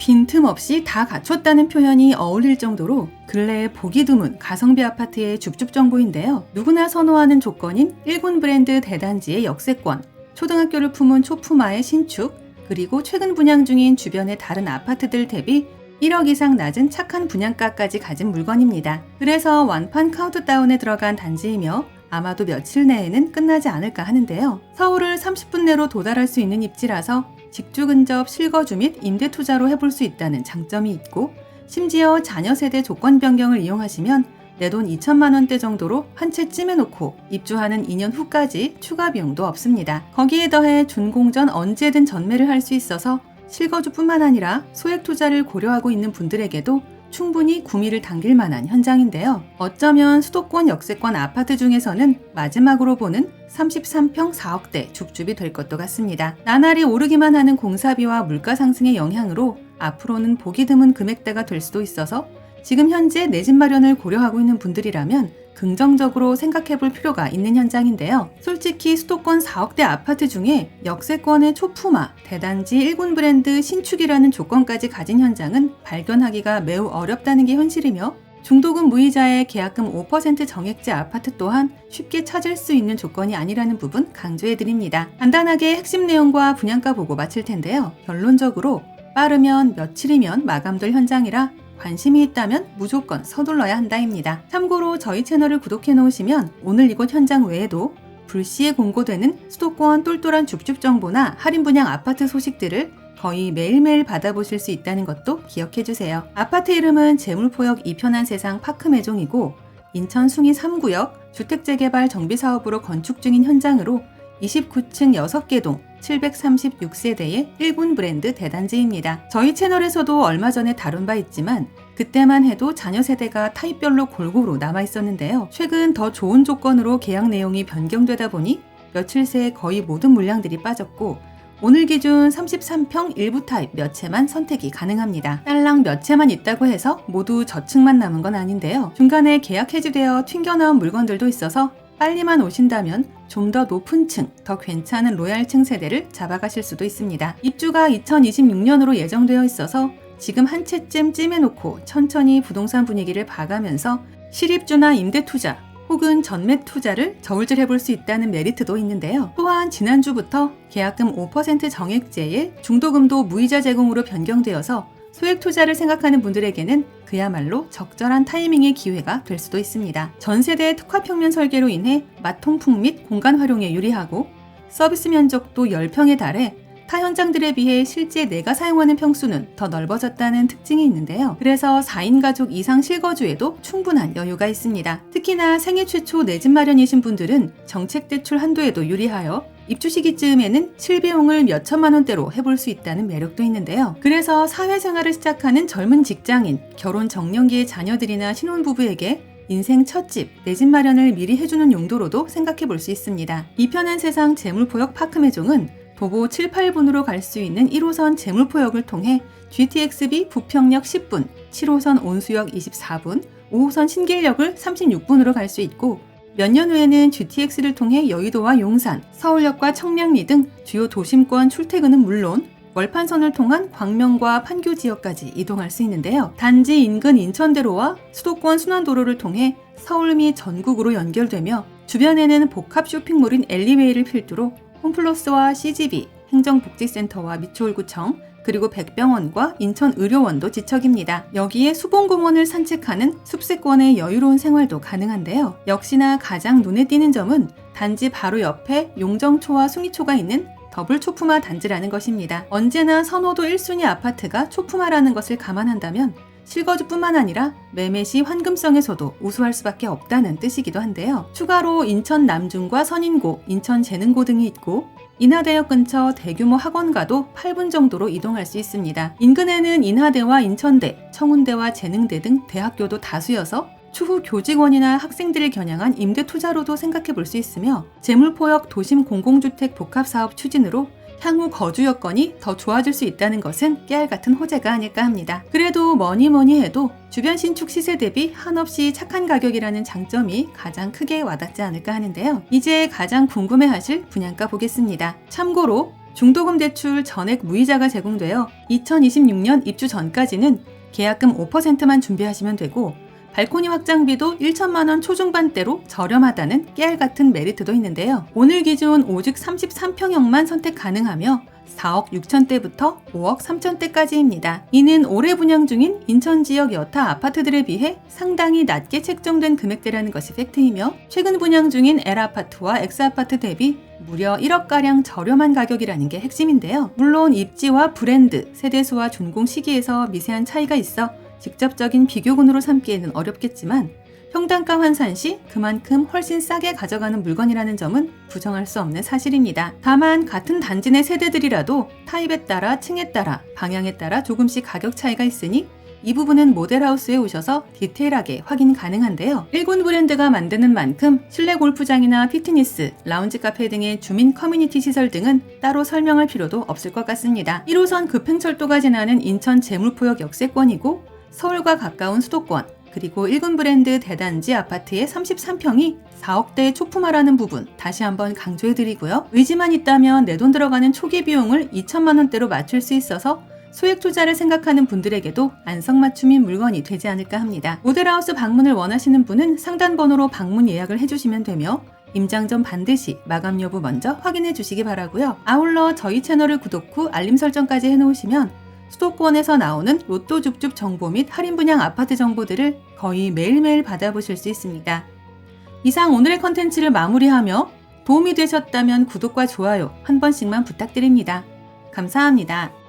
빈틈없이 다 갖췄다는 표현이 어울릴 정도로 근래에 보기 드문 가성비 아파트의 줍줍 정보인데요. 누구나 선호하는 조건인 1군 브랜드 대단지의 역세권, 초등학교를 품은 초품화의 신축, 그리고 최근 분양 중인 주변의 다른 아파트들 대비 1억 이상 낮은 착한 분양가까지 가진 물건입니다. 그래서 완판 카운트다운에 들어간 단지이며 아마도 며칠 내에는 끝나지 않을까 하는데요. 서울을 30분 내로 도달할 수 있는 입지라서 직주 근접 실거주 및 임대 투자로 해볼 수 있다는 장점이 있고, 심지어 자녀 세대 조건 변경을 이용하시면 내돈 2천만 원대 정도로 한 채 찜해놓고 입주하는 2년 후까지 추가 비용도 없습니다. 거기에 더해 준공전 언제든 전매를 할 수 있어서 실거주뿐만 아니라 소액 투자를 고려하고 있는 분들에게도 충분히 구미를 당길 만한 현장인데요. 어쩌면 수도권 역세권 아파트 중에서는 마지막으로 보는 33평 4억대 줍줍이 될 것도 같습니다. 나날이 오르기만 하는 공사비와 물가 상승의 영향으로 앞으로는 보기 드문 금액대가 될 수도 있어서 지금 현재 내 집 마련을 고려하고 있는 분들이라면 긍정적으로 생각해 볼 필요가 있는 현장인데요. 솔직히 수도권 4억대 아파트 중에 역세권의 초품화, 대단지 1군 브랜드 신축이라는 조건까지 가진 현장은 발견하기가 매우 어렵다는 게 현실이며, 중도금 무이자의 계약금 5% 정액제 아파트 또한 쉽게 찾을 수 있는 조건이 아니라는 부분 강조해드립니다. 간단하게 핵심 내용과 분양가 보고 마칠 텐데요. 결론적으로 빠르면 며칠이면 마감될 현장이라 관심이 있다면 무조건 서둘러야 한다입니다. 참고로 저희 채널을 구독해 놓으시면 오늘 이곳 현장 외에도 불시에 공고되는 수도권 똘똘한 줍줍 정보나 할인 분양 아파트 소식들을 거의 매일매일 받아보실 수 있다는 것도 기억해주세요. 아파트 이름은 재물포역 이편한 세상 파크 매종이고, 인천 숭이 3구역 주택재개발 정비사업으로 건축 중인 현장으로 29층 6개 동 736세대의 1군 브랜드 대단지입니다. 저희 채널에서도 얼마 전에 다룬 바 있지만 그때만 해도 자녀 세대가 타입별로 골고루 남아있었는데요. 최근 더 좋은 조건으로 계약 내용이 변경되다 보니 며칠 새에 거의 모든 물량들이 빠졌고, 오늘 기준 33평 일부 타입 몇 채만 선택이 가능합니다. 딸랑 몇 채만 있다고 해서 모두 저층만 남은 건 아닌데요. 중간에 계약 해지되어 튕겨나온 물건들도 있어서 빨리만 오신다면 좀 더 높은 층, 더 괜찮은 로얄층 세대를 잡아가실 수도 있습니다. 입주가 2026년으로 예정되어 있어서 지금 한 채쯤 찜해놓고 천천히 부동산 분위기를 봐가면서 실입주나 임대투자 혹은 전매 투자를 저울질 해볼 수 있다는 메리트도 있는데요. 또한 지난주부터 계약금 5% 정액제에 중도금도 무이자 제공으로 변경되어서 소액 투자를 생각하는 분들에게는 그야말로 적절한 타이밍의 기회가 될 수도 있습니다. 전세대 특화평면 설계로 인해 마통풍 및 공간 활용에 유리하고, 서비스 면적도 10평에 달해 타 현장들에 비해 실제 내가 사용하는 평수는 더 넓어졌다는 특징이 있는데요. 그래서 4인 가족 이상 실거주에도 충분한 여유가 있습니다. 특히나 생애 최초 내 집 마련이신 분들은 정책 대출 한도에도 유리하여 입주 시기쯤에는 실비용을 몇 천만 원대로 해볼 수 있다는 매력도 있는데요. 그래서 사회생활을 시작하는 젊은 직장인, 결혼 정년기의 자녀들이나 신혼부부에게 인생 첫 집, 내 집 마련을 미리 해주는 용도로도 생각해 볼 수 있습니다. 이편한 세상 재물포역 파크 매종은 도보 7, 8분으로 갈 수 있는 1호선 재물포역을 통해 GTX-B 부평역 10분, 7호선 온수역 24분, 5호선 신길역을 36분으로 갈 수 있고, 몇 년 후에는 GTX를 통해 여의도와 용산, 서울역과 청량리 등 주요 도심권 출퇴근은 물론 월판선을 통한 광명과 판교 지역까지 이동할 수 있는데요. 단지 인근 인천대로와 수도권 순환도로를 통해 서울 및 전국으로 연결되며, 주변에는 복합 쇼핑몰인 엘리웨이를 필두로 홈플러스와 CGV, 행정복지센터와 미추홀구청, 그리고 백병원과 인천의료원도 지척입니다. 여기에 수봉공원을 산책하는 숲세권의 여유로운 생활도 가능한데요. 역시나 가장 눈에 띄는 점은 단지 바로 옆에 용정초와 숭이초가 있는 더블 초품화 단지라는 것입니다. 언제나 선호도 1순위 아파트가 초품화라는 것을 감안한다면 실거주뿐만 아니라 매매 시 환금성에서도 우수할 수밖에 없다는 뜻이기도 한데요. 추가로 인천 남중과 선인고, 인천 재능고 등이 있고, 인하대역 근처 대규모 학원가도 8분 정도로 이동할 수 있습니다. 인근에는 인하대와 인천대, 청운대와 재능대 등 대학교도 다수여서 추후 교직원이나 학생들을 겨냥한 임대 투자로도 생각해 볼 수 있으며, 재물포역 도심 공공주택 복합사업 추진으로 향후 거주 여건이 더 좋아질 수 있다는 것은 깨알 같은 호재가 아닐까 합니다. 그래도 뭐니 해도 주변 신축 시세 대비 한없이 착한 가격이라는 장점이 가장 크게 와닿지 않을까 하는데요. 이제 가장 궁금해하실 분양가 보겠습니다. 참고로 중도금 대출 전액 무이자가 제공되어 2026년 입주 전까지는 계약금 5%만 준비하시면 되고 발코니 확장비도 1천만 원 초중반대로 저렴하다는 깨알 같은 메리트도 있는데요. 오늘 기준 오직 33평형만 선택 가능하며 4억 6천대부터 5억 3천대까지입니다. 이는 올해 분양 중인 인천 지역 여타 아파트들에 비해 상당히 낮게 책정된 금액대라는 것이 팩트이며 최근 분양 중인 L아파트와 X아파트 대비 무려 1억가량 저렴한 가격이라는 게 핵심인데요. 물론 입지와 브랜드, 세대수와 준공 시기에서 미세한 차이가 있어 직접적인 비교군으로 삼기에는 어렵겠지만 평당가 환산 시 그만큼 훨씬 싸게 가져가는 물건이라는 점은 부정할 수 없는 사실입니다. 다만 같은 단지 내 세대들이라도 타입에 따라 층에 따라 방향에 따라 조금씩 가격 차이가 있으니 이 부분은 모델하우스에 오셔서 디테일하게 확인 가능한데요. 1군 브랜드가 만드는 만큼 실내 골프장이나 피트니스, 라운지 카페 등의 주민 커뮤니티 시설 등은 따로 설명할 필요도 없을 것 같습니다. 1호선 급행철도가 지나는 인천 제물포역 역세권이고 서울과 가까운 수도권, 그리고 1군 브랜드 대단지 아파트의 33평이 4억대에 초품화라는 부분 다시 한번 강조해드리고요. 의지만 있다면 내 돈 들어가는 초기 비용을 2천만 원대로 맞출 수 있어서 소액 투자를 생각하는 분들에게도 안성맞춤인 물건이 되지 않을까 합니다. 모델하우스 방문을 원하시는 분은 상단 번호로 방문 예약을 해주시면 되며 임장 전 반드시 마감 여부 먼저 확인해 주시기 바라고요. 아울러 저희 채널을 구독 후 알림 설정까지 해놓으시면 수도권에서 나오는 로또 줍줍 정보 및 할인 분양 아파트 정보들을 거의 매일매일 받아보실 수 있습니다. 이상 오늘의 컨텐츠를 마무리하며 도움이 되셨다면 구독과 좋아요 한 번씩만 부탁드립니다. 감사합니다.